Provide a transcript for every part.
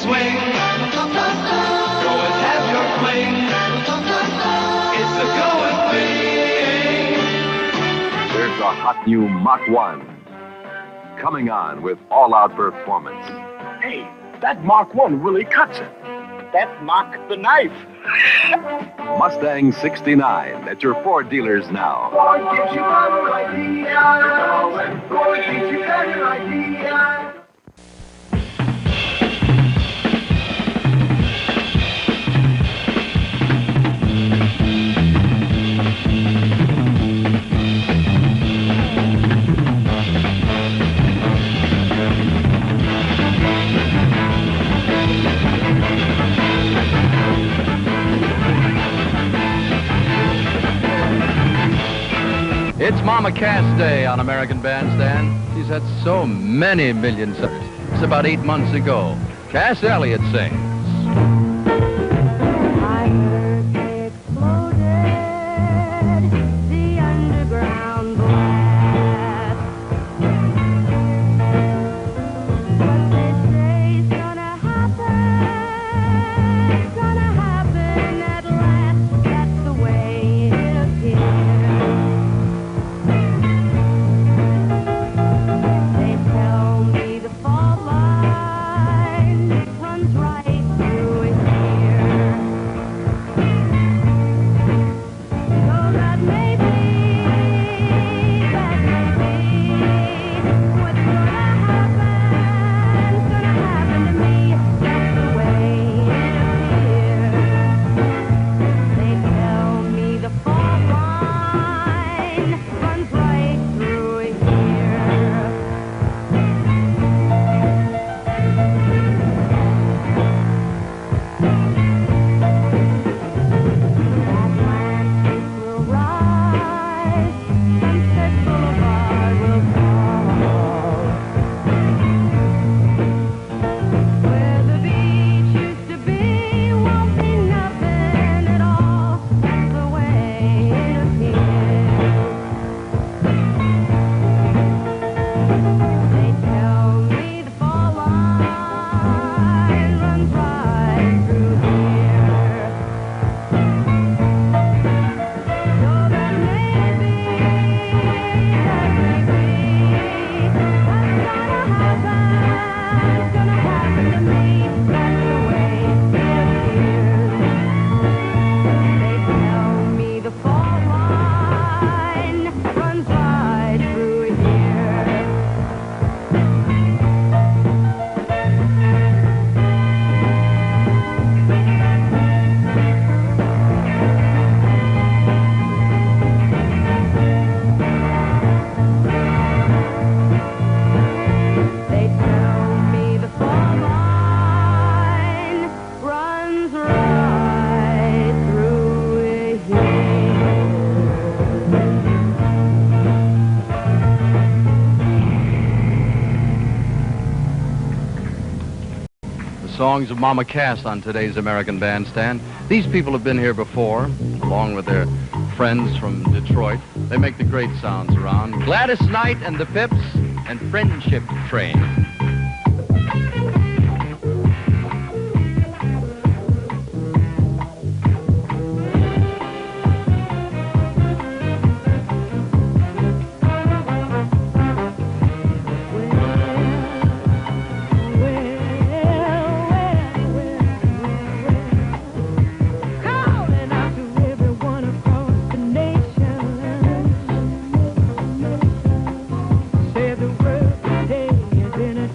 swing. Go and have your fling. It's the going thing. There's a hot new Mach 1 coming on with all-out performance. Hey, that Mach 1 really cuts it. That Mach the knife. Mustang 69 at your Ford dealers now. Ford gives you better ideas. Ford gives you better ideas. It's Mama Cass Day on American Bandstand. She's had so many million sellers. It's about 8 months ago. Cass Elliot sings. I heard they exploded the underground blast. What they say is gonna happen at last. That's the way it appears. They tell me the fault line runs right through it here. So that may be what's gonna happen to me. That's the way it appears. They tell me the fault line runs right through here. Atlantic will rise, Sunset Boulevard will fall. Where the beach used to be won't be nothing at all. That's the way it appears. They tell me the fall line runs right through here. So that maybe what's gonna happen to me. That's the way it appears. They tell me the fall line runs right through here. They tell me the fall line runs right through here. The songs of Mama Cass on today's American Bandstand. These people have been here before, along with their friends from Detroit. They make the great sounds around. Gladys Knight and the Pips and Friendship Train. Calling out to everyone across the nation. Say the word today is in a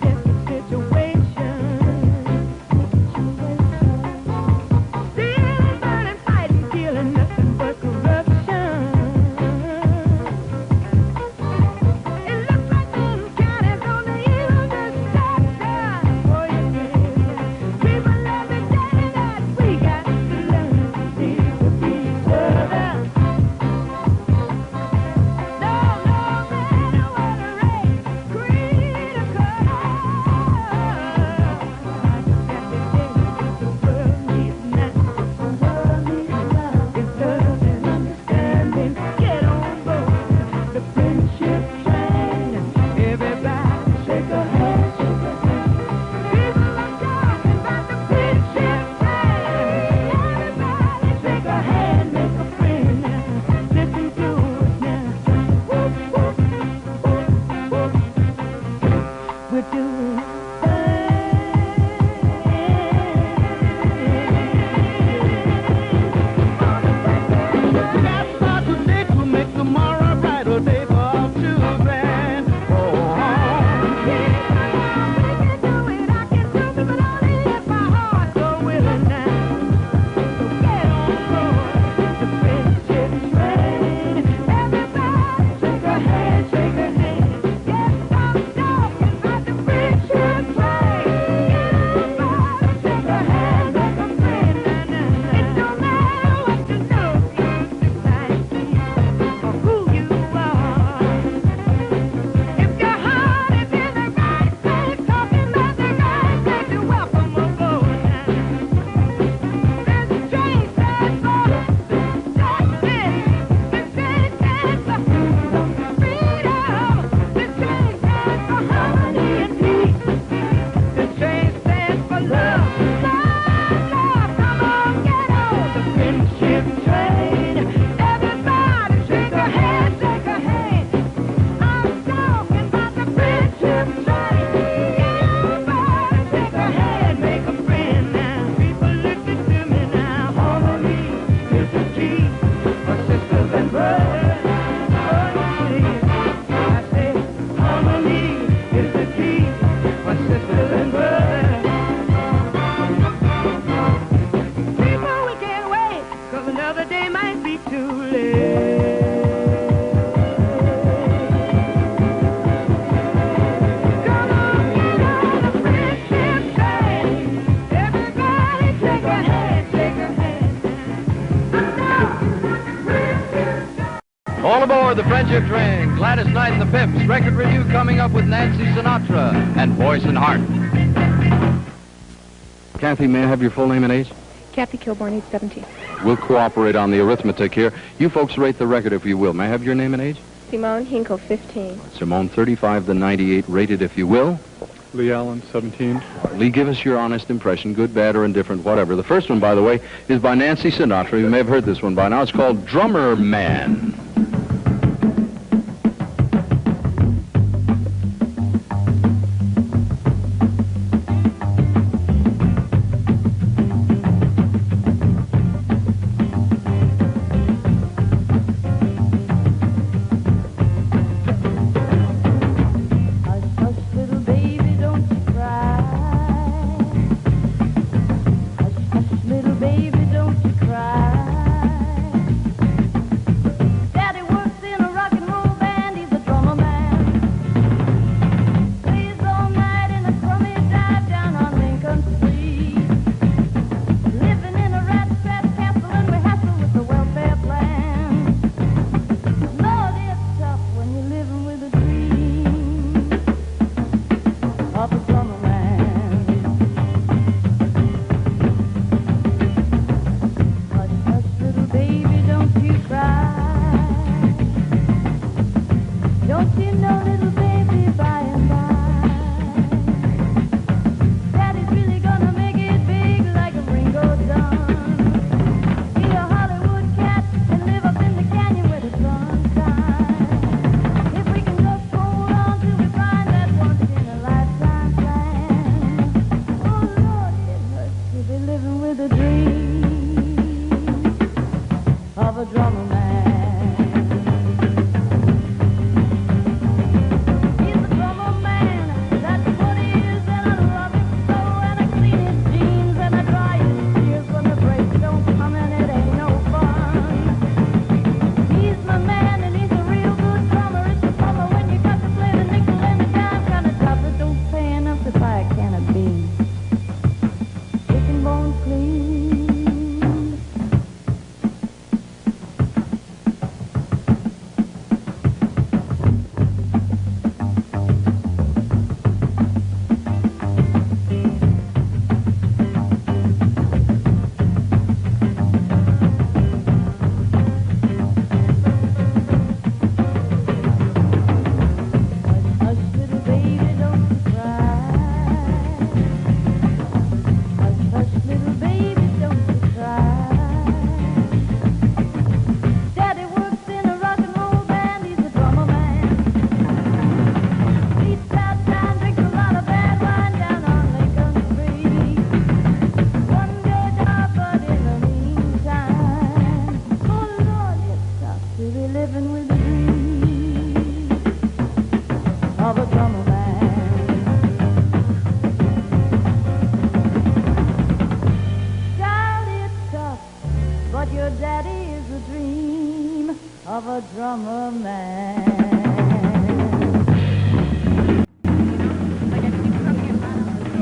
aboard the Friendship Train. Gladys Knight and the Pips. Record review coming up with Nancy Sinatra and Voice and Heart. Kathy, may I have your full name and age? Kathy Kilborn, age 17. We'll cooperate on the arithmetic here. You folks rate the record if you will. May I have your name and age? Simone Hinkle, 15. Simone, 35 to 98, rated if you will. Lee Allen, 17. Lee, give us your honest impression, good, bad, or indifferent, whatever. The first one, by the way, is by Nancy Sinatra. You may have heard this one by now. It's called Drummer Man.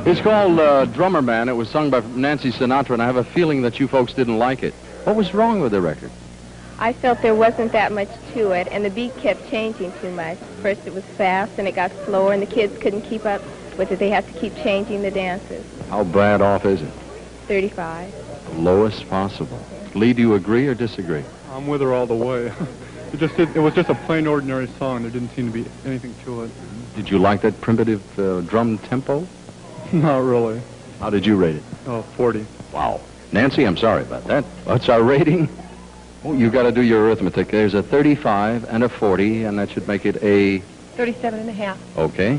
It's called Drummer Man. It was sung by Nancy Sinatra, and I have a feeling that you folks didn't like it. What was wrong with the record? I felt there wasn't that much to it, and the beat kept changing too much. First it was fast, and it got slower, and the kids couldn't keep up with it. They had to keep changing the dances. How bad off is it? 35. The lowest possible. Lee, do you agree or disagree? I'm with her all the way. It was just a plain, ordinary song. There didn't seem to be anything to it. Did you like that primitive drum tempo? Not really. How did you rate it? Oh, 40. Wow. Nancy, I'm sorry about that. What's our rating? Oh, you got to do your arithmetic. There's a 35 and a 40, and that should make it a... 37 and a half. Okay.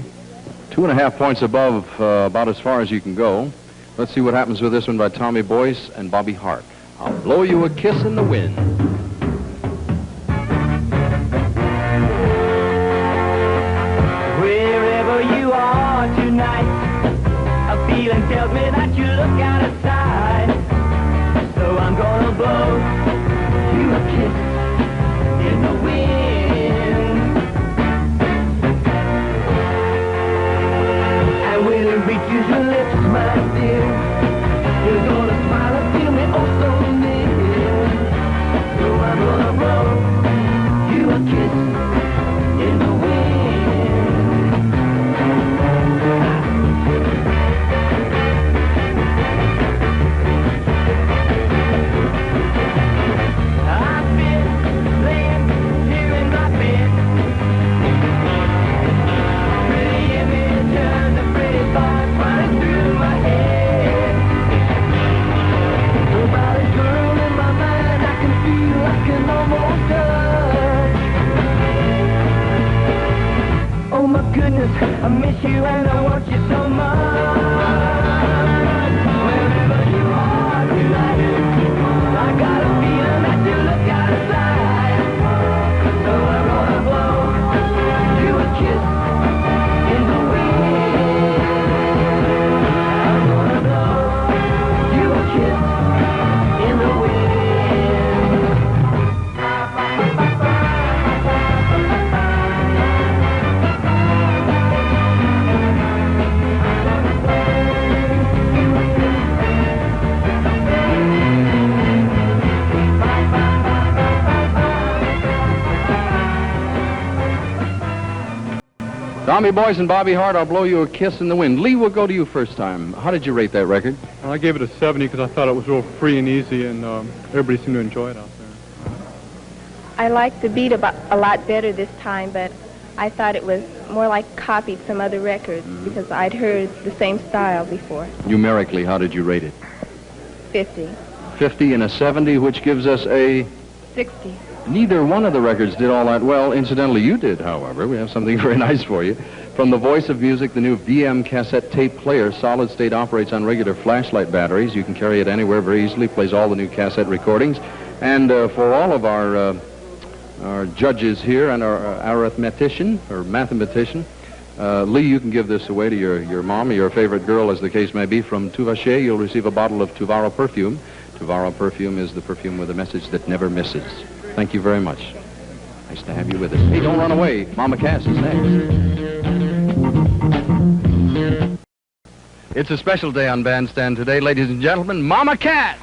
2.5 points above, about as far as you can go. Let's see what happens with this one by Tommy Boyce and Bobby Hart. I'll blow you a kiss in the wind. Wherever you are tonight, a feeling tells me that you look out of sight. So I'm gonna blow you a kiss in the wind. And when it reaches your lips, my dear, you're gonna smile and feel me oh so near. So I'm gonna blow you a kiss I miss you and I want you so much. Wherever you are tonight, I got a feeling that you look out of sight. So I'm gonna blow you a kiss in the wind. I'm gonna blow you a kiss in the wind. Tommy Boyce and Bobby Hart, I'll blow you a kiss in the wind. Lee, we'll go to you first time. How did you rate that record? I gave it a 70 because I thought it was real free and easy, and everybody seemed to enjoy it out there. I liked the beat a lot better this time, but I thought it was more like copied some other records because I'd heard the same style before. Numerically, how did you rate it? 50. 50 and a 70, which gives us a... 60. Neither one of the records did all that well. Incidentally, you did, however. We have something very nice for you. From the Voice of Music, the new VM cassette tape player, solid state, operates on regular flashlight batteries. You can carry it anywhere very easily, plays all the new cassette recordings. And for all of our judges here and our arithmetician, or mathematician, Lee, you can give this away to your mom or your favorite girl, as the case may be. From Tuvache, you'll receive a bottle of Tuvaro perfume. Tuvaro perfume is the perfume with a message that never misses. Thank you very much. Nice to have you with us. Hey, don't run away. Mama Cass is next. It's a special day on Bandstand today, ladies and gentlemen. Mama Cass!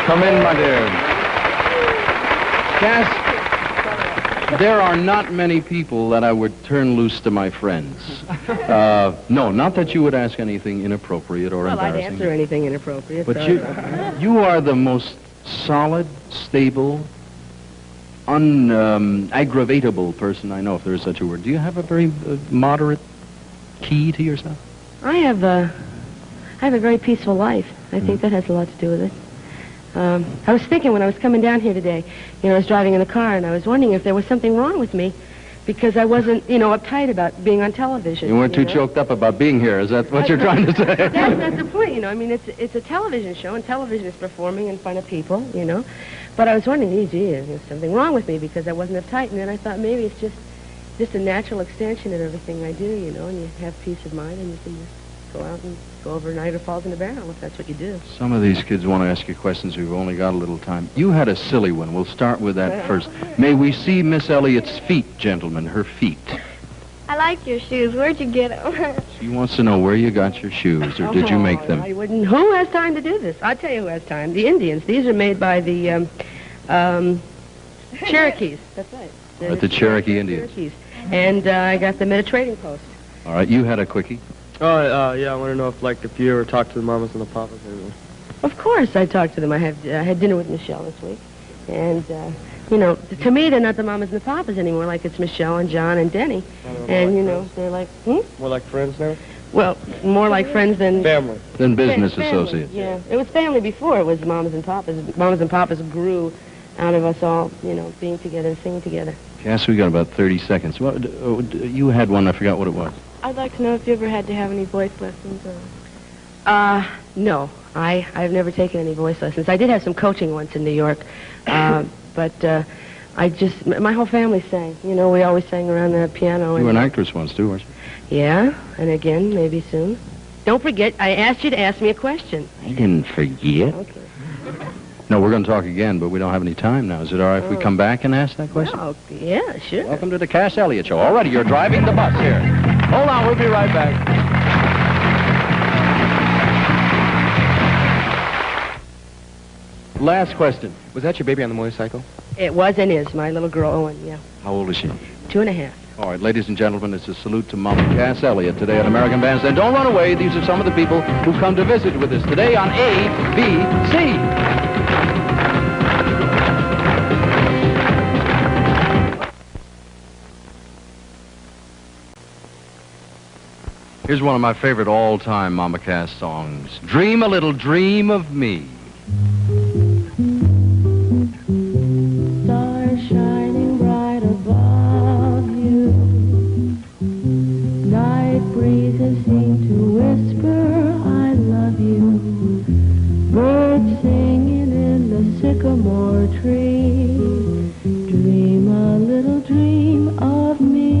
Come in, my dear. Cass, There are not many people that I would turn loose to my friends. No, not that you would ask anything inappropriate or Well, I'd embarrassing. answer anything inappropriate. But so. you are the most solid, stable, unaggravatable person I know, if there is such a word. Do you have a very moderate key to yourself? I have a very peaceful life. I think that has a lot to do with it. I was thinking when I was coming down here today, I was driving in the car, and I was wondering if there was something wrong with me because I wasn't, uptight about being on television. You weren't too choked up about being here. Is that what you're trying to say? That's the point, I mean, it's a television show, and television is performing in front of people, But I was wondering, gee, is there something wrong with me because I wasn't uptight? And then I thought maybe it's just a natural extension of everything I do, and you have peace of mind, and you can just go out and go over Niagara Falls in a barrel if that's what you do. Some of these kids want to ask you questions. We've only got a little time. You had a silly one. We'll start with that first. May we see Miss Elliot's feet, gentlemen, her feet. I like your shoes. Where'd you get them? She wants to know where you got your shoes, or did you make them? I wouldn't. Who has time to do this? I'll tell you who has time. The Indians. These are made by the Cherokees. That's right. At the Cherokee Indians. Cherokees. And I got them at a trading post. All right, you had a quickie. Oh, yeah, I want to know if you ever talked to the mamas and the papas anymore. Of course, I talked to them. I had dinner with Michelle this week. And, to me, they're not the mamas and the papas anymore, like it's Michelle and John and Denny. And, they're like, More like friends now? Well, more like friends than... Family. Than business family, associates. Yeah. It was family before. It was mamas and papas. Mamas and papas grew out of us all, being together and singing together. Cass, we got about 30 seconds. Well, you had one. I forgot what it was. I'd like to know if you ever had to have any voice lessons. No. I've never taken any voice lessons. I did have some coaching once in New York, but my whole family sang. We always sang around the piano. You were an actress once, too, weren't you? Yeah, and again, maybe soon. Don't forget, I asked you to ask me a question. I didn't forget. Okay. No, we're going to talk again, but we don't have any time now. Is it all right if we come back and ask that question? Oh, yeah, sure. Welcome to the Cass Elliot Show. All righty, you're driving the bus here. Hold on, we'll be right back. Last question. Was that your baby on the motorcycle? It was and is, my little girl, Owen, yeah. How old is she? 2.5. All right, ladies and gentlemen, it's a salute to Mama Cass Elliot today at American Bandstand. Don't run away. These are some of the people who've come to visit with us today on ABC. Here's one of my favorite all-time Mama Cass songs, Dream a Little Dream of Me. Stars shining bright above you. Night breezes seem to whisper, I love you. Birds singing in the sycamore tree. Dream a little dream of me.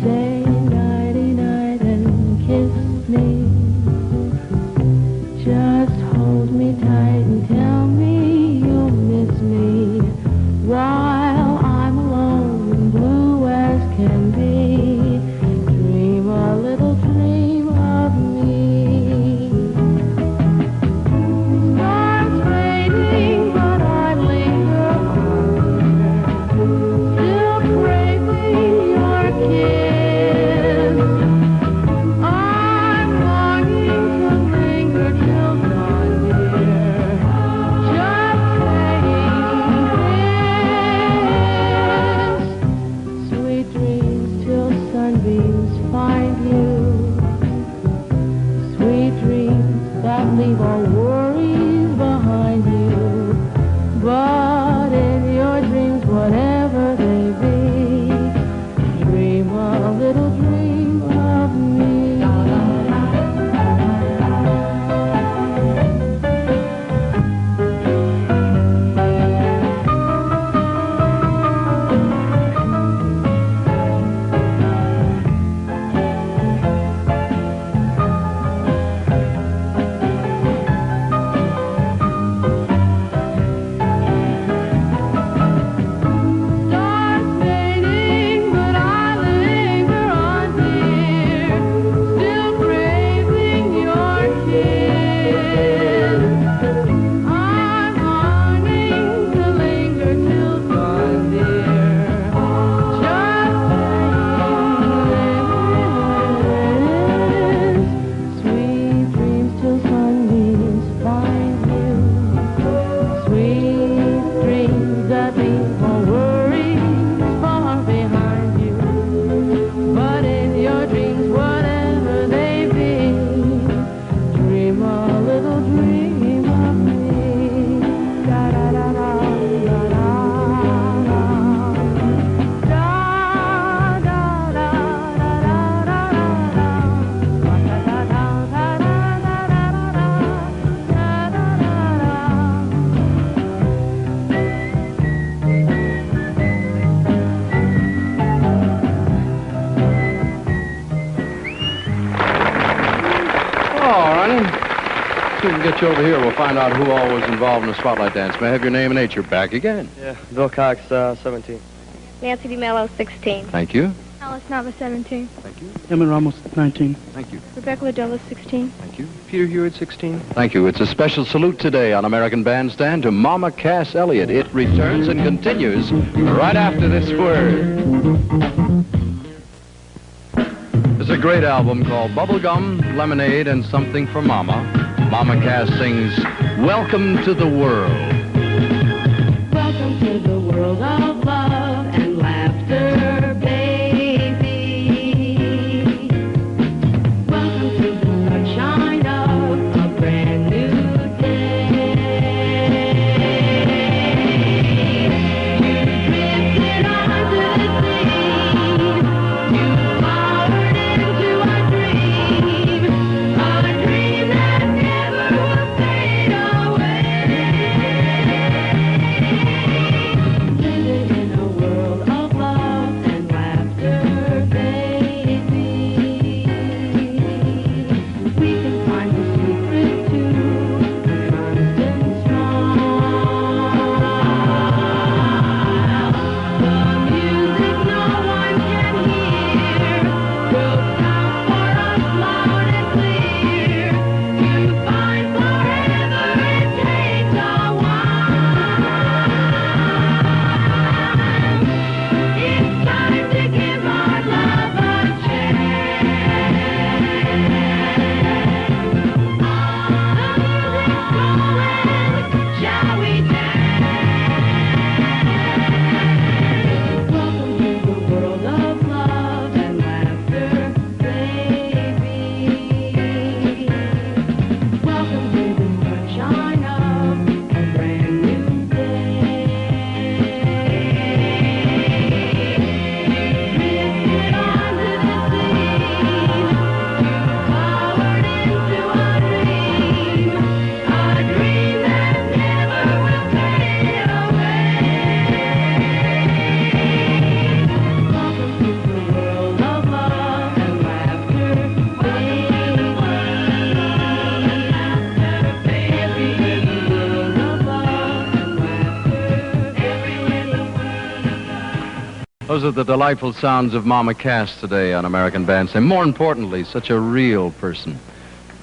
Say nighty-night and kiss me. Just hold me tight and tell me you'll miss me while I'm alone and blue as can be. Dream a little dream of me. Stars fading, but I linger on, still craving your kiss. I'm longing to linger till dawn, dear. Just saying this. Sweet dreams till sunbeams find you. Sweet dreams that leave all worries behind you. But in your dreams, whatever they be, dream a little dream of me. So we can get you over here. We'll find out who all was involved in the Spotlight Dance. May I have your name and age? You're back again. Yeah, Bill Cox, 17. Nancy DeMello, 16. Thank you. Alice Nava, 17. Thank you. Emma Ramos, 19. Thank you. Rebecca Liddell, 16. Thank you. Peter Hewitt, 16. Thank you. It's a special salute today on American Bandstand to Mama Cass Elliot. It returns and continues right after this word. It's a great album called Bubblegum, Lemonade, and Something for Mama. Mama Cass sings, Welcome to the World. Welcome to the world of love and laughter, baby. Welcome to the sunshine of a brand new day. You drifted onto the scene. You flowered into a dream that never will fade away. Living in a world of love and laughter, baby. We can find the secret to a constant smile. The music no one can hear will sound for us loud and clear. To find forever it takes a while. It's time to give our love a chance. Shall we dance? Welcome to the world of love and laughter, baby. Welcome to the sunshine of a brand new day. Drifted onto the scene. You flowered into a dream that never will fade away. Welcome to the world of love and laughter, baby. Those are the delightful sounds of Mama Cass today on American Bandstand. More importantly, such a real person.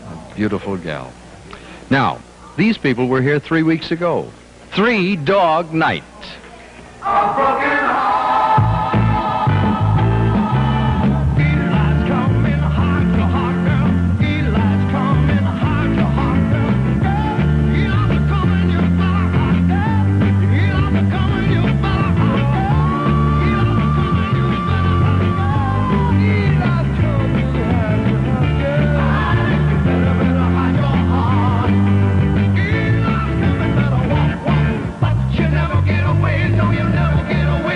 A beautiful gal. Now, these people were here 3 weeks ago. 3 Dog Night. You never get away, no, you never get away.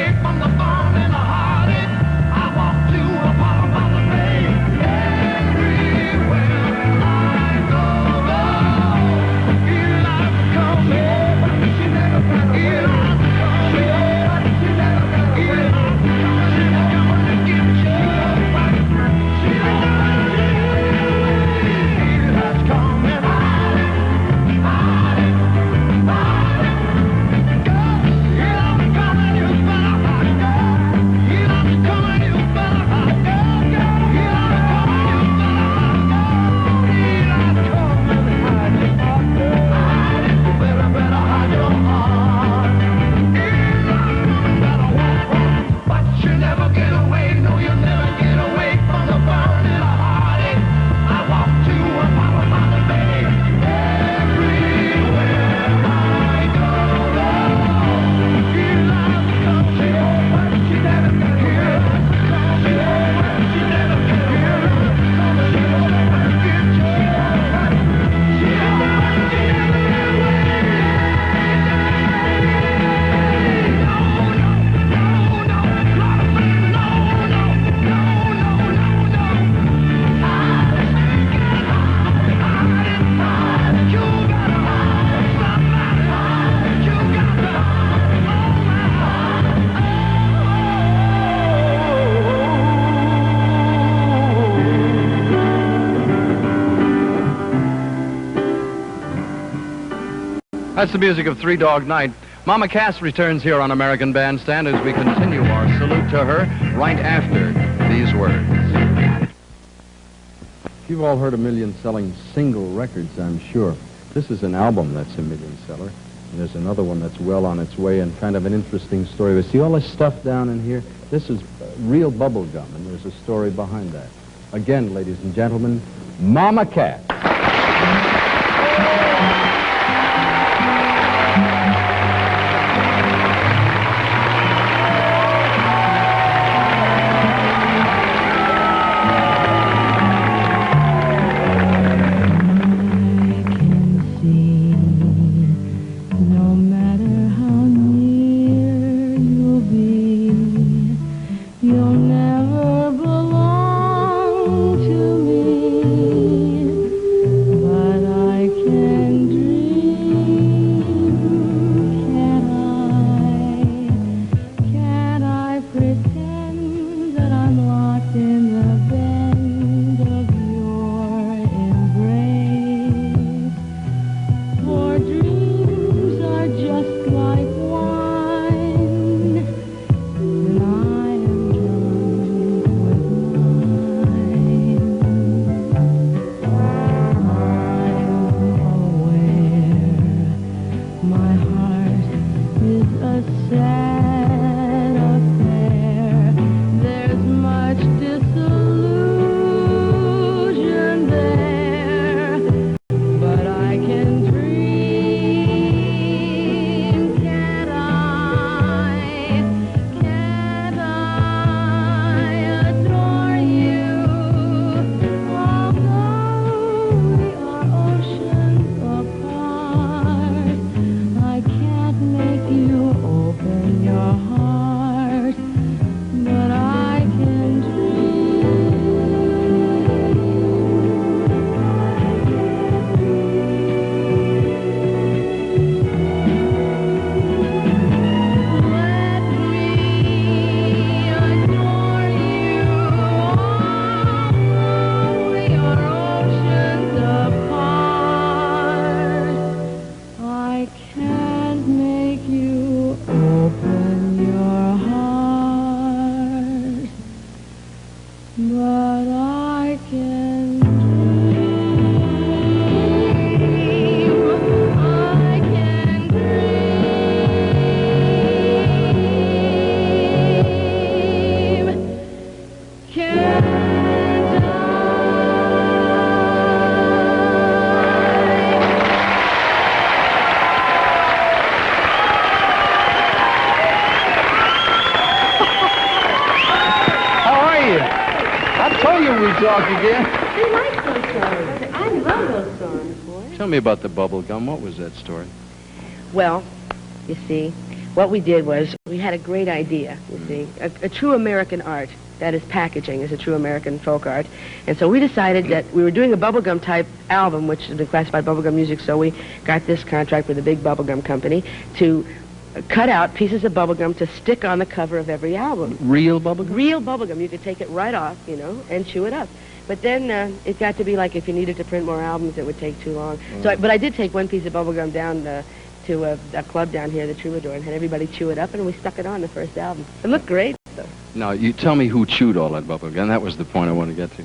That's the music of Three Dog Night. Mama Cass returns here on American Bandstand as we continue our salute to her right after these words. You've all heard a million-selling single records, I'm sure. This is an album that's a million-seller. And there's another one that's well on its way and kind of an interesting story. But see all this stuff down in here? This is real bubblegum, and there's a story behind that. Again, ladies and gentlemen, Mama Cass. Talk again. He likes those songs. I love those songs, boy. Tell me about the bubblegum. What was that story? Well, you see, what we did was we had a great idea, you see. A true American art, that is packaging, is a true American folk art. And so we decided that we were doing a bubblegum type album, which has been classified bubblegum music, so we got this contract with a big bubblegum company to cut out pieces of bubblegum to stick on the cover of every album. Real bubblegum? Real bubblegum. You could take it right off, you know, and chew it up. But then it got to be like if you needed to print more albums, it would take too long. But I did take one piece of bubblegum down to a club down here, the Troubadour, and had everybody chew it up, and we stuck it on the first album. It looked great, though. Now, you tell me who chewed all that bubblegum. That was the point I want to get to.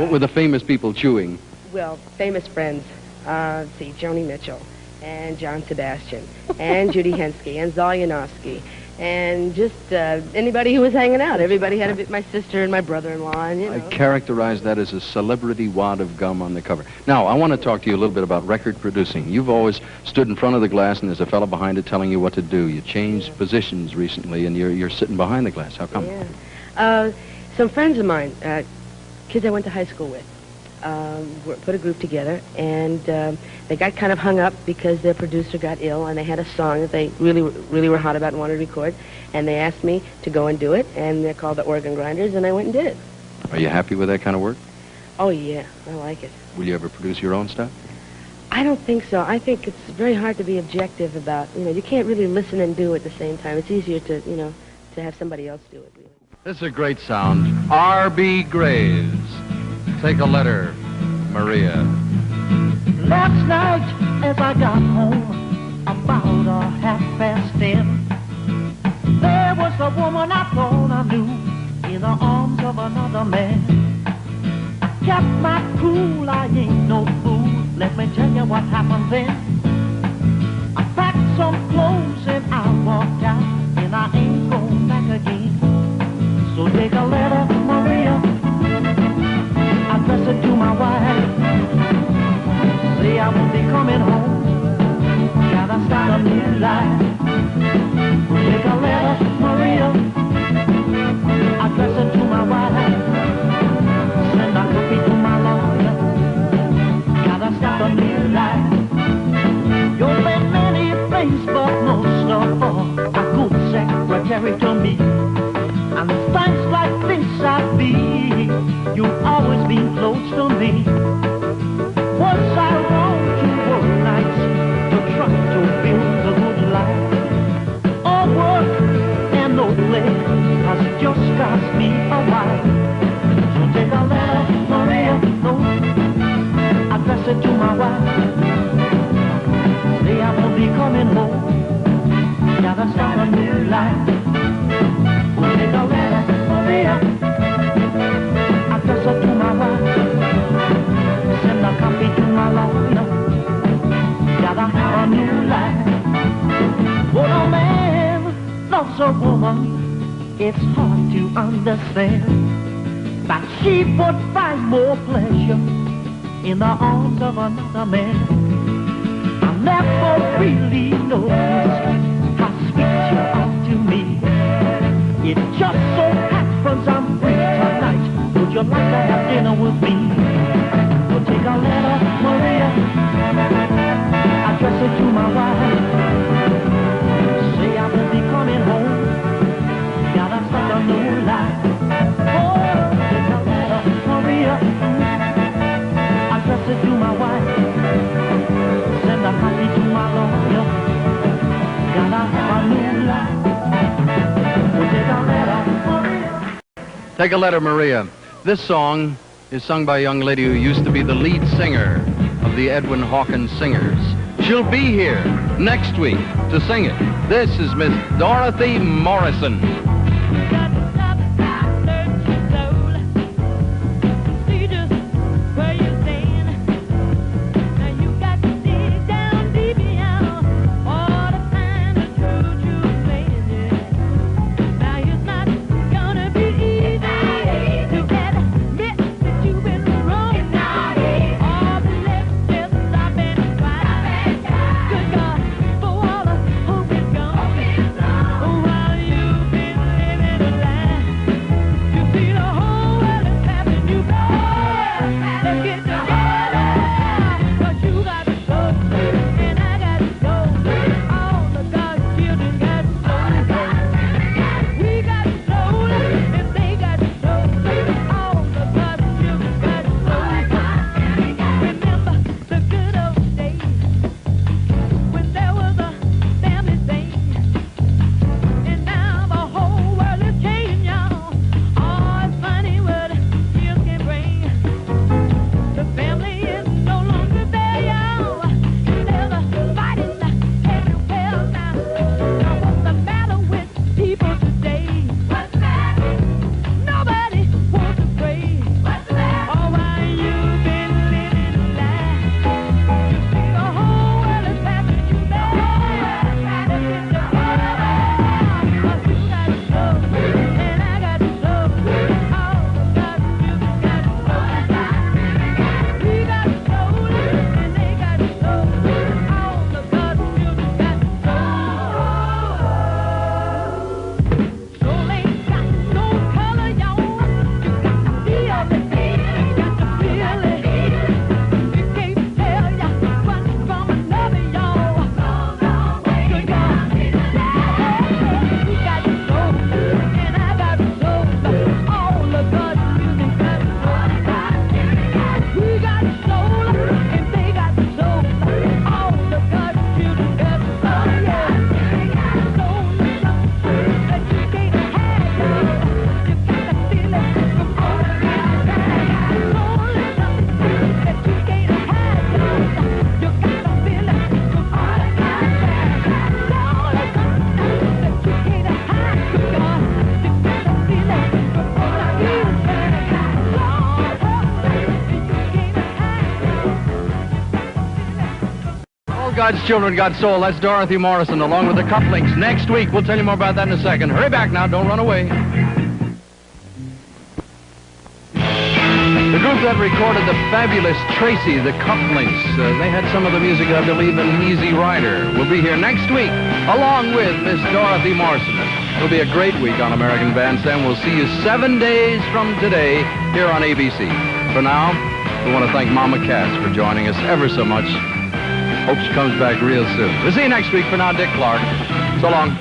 What were the famous people chewing? Well, famous friends. Let's see, Joni Mitchell, and John Sebastian, and Judy Henske, and Zolyanovsky, and just anybody who was hanging out. Everybody had a bit, my sister and my brother-in-law, and, you know. I characterize that as a celebrity wad of gum on the cover. Now, I want to talk to you a little bit about record producing. You've always stood in front of the glass, and there's a fellow behind it telling you what to do. You changed positions recently, and you're sitting behind the glass. How come? Yeah. Some friends of mine, kids I went to high school with, put a group together, and they got kind of hung up because their producer got ill, and they had a song that they really were hot about and wanted to record, and they asked me to go and do it, and they're called the Organ Grinders, and I went and did it. Are you happy with that kind of work? Oh, yeah, I like it. Will you ever produce your own stuff? I don't think so. I think it's very hard to be objective about, you can't really listen and do at the same time. It's easier to, to have somebody else do it, really. This is a great sound. R.B. Greaves. Take a letter, Maria. Last night as I got home, about 10:30. There was a woman I thought I knew in the arms of another man. I kept my cool, I ain't no fool. Let me tell you what happened then. I packed some clothes and I walked out, and I ain't going back again. So take a letter, Maria, address it to my wife. Say I won't be coming home, gotta start a new life. Take a letter, Maria, address it to my wife. Send a copy to my lawyer, gotta start a new life. You've been many things, but most of all, a good secretary to me. And times like this I feel you've always been close to me. Was I wrong to work nights to try to build a good life? All work and no play has just cost me a while. So take a letter, Maria, no, address it to my wife. Say I won't be coming home, gotta start a new life. Take a letter, Maria, address it to my wife. Send a copy to my lawyer, gotta have a new life. When a man loves a woman, it's hard to understand that she would find more pleasure in the arms of another man. I never really noticed how sweet you are to me. It just so happens I'm free tonight. Would you like to have dinner with me? We'll take a letter, Maria, address it to my wife. Say I won't be coming home, gotta start a new life. Oh, take a letter, Maria, address it to my wife. Send a copy to my lawyer, gotta have a new life. Take a letter, Maria. This song is sung by a young lady who used to be the lead singer of the Edwin Hawkins Singers. She'll be here next week to sing it. This is Miss Dorothy Morrison. While you've been All God's Children Got Soul. That's Dorothy Morrison along with the Cufflinks. Next week, we'll tell you more about that in a second. Hurry back now. Don't run away. The group that recorded the fabulous Tracy, the Cufflinks, they had some of the music, I believe, in Easy Rider. We'll be here next week along with Miss Dorothy Morrison. It'll be a great week on American Bandstand. We'll see you 7 days from today here on ABC. For now, we want to thank Mama Cass for joining us ever so much. Hope she comes back real soon. We'll see you next week. For now, Dick Clark. So long.